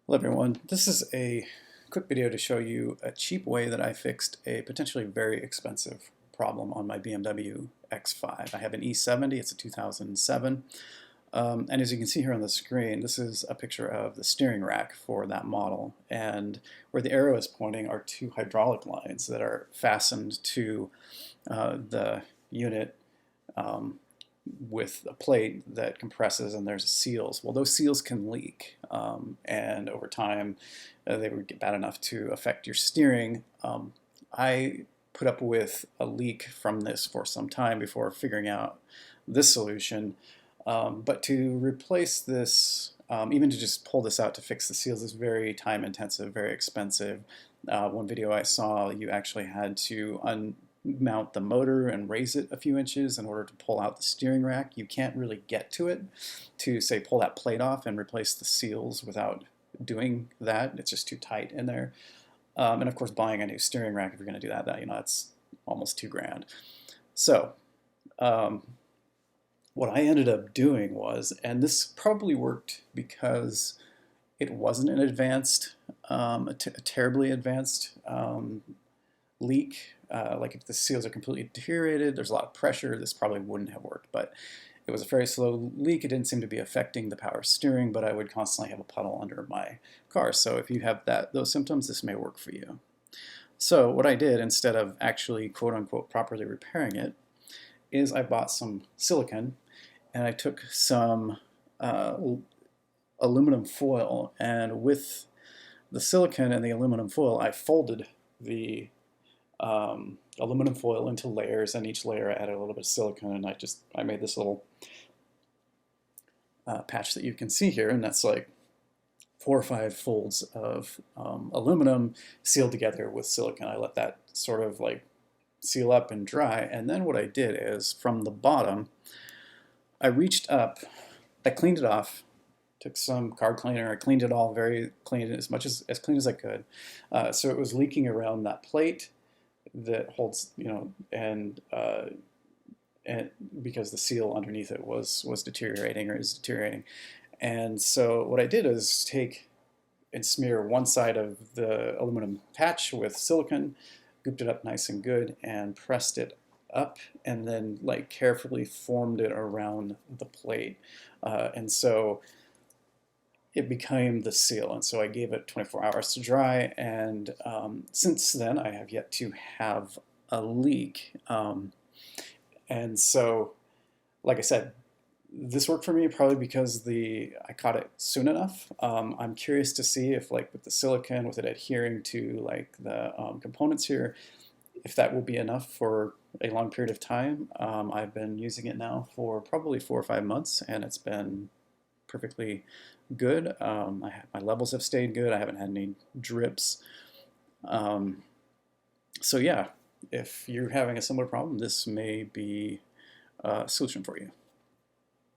Hello everyone, this is a quick video to show you a cheap way that I fixed a potentially very expensive problem on my BMW X5. I have an E70, it's a 2007, and as you can see here on the screen, this is a picture of the steering rack for that model, and where the arrow is pointing are two hydraulic lines that are fastened to the unit with a plate that compresses, and there's seals. Well, those seals can leak, and over time they would get bad enough to affect your steering. I put up with a leak from this for some time before figuring out this solution. But to replace this, even to just pull this out to fix the seals, is very time intensive, very expensive. One video I saw, you actually had to mount the motor and raise it a few inches in order to pull out the steering rack. You can't really get to it to, say, pull that plate off and replace the seals without doing that. It's just too tight in there. And of course, buying a new steering rack, if you're going to do that, that's almost $2,000. So what I ended up doing was, and this probably worked because it wasn't an advanced, a terribly advanced leak. Like if the seals are completely deteriorated, there's a lot of pressure, this probably wouldn't have worked. But it was a very slow leak. It didn't seem to be affecting the power steering, but I would constantly have a puddle under my car. So if you have those symptoms, this may work for you. So what I did, instead of actually quote-unquote properly repairing it, is I bought some silicone, and I took some aluminum foil, and with the silicone and the aluminum foil, I folded the aluminum foil into layers, and each layer I added a little bit of silicone, and I made this little patch that you can see here, and that's like 4 or 5 folds of aluminum sealed together with silicone. I let that sort of like seal up and dry, and then what I did is from the bottom I reached up, I cleaned it off, took some car cleaner, I cleaned it all, cleaned it as clean as I could, so it was leaking around that plate that holds, and because the seal underneath it was deteriorating, or is deteriorating. And so what I did is take and smear one side of the aluminum patch with silicone, gooped it up nice and good, and pressed it up, and then like carefully formed it around the plate. And so it became the seal, and so I gave it 24 hours to dry, and since then I have yet to have a leak. And so, like I said, this worked for me probably because I caught it soon enough. I'm curious to see if, like with the silicone, with it adhering to like the components here, if that will be enough for a long period of time. I've been using it now for probably 4 or 5 months, and it's been perfectly good. My levels have stayed good. I haven't had any drips. So yeah, if you're having a similar problem, this may be a solution for you.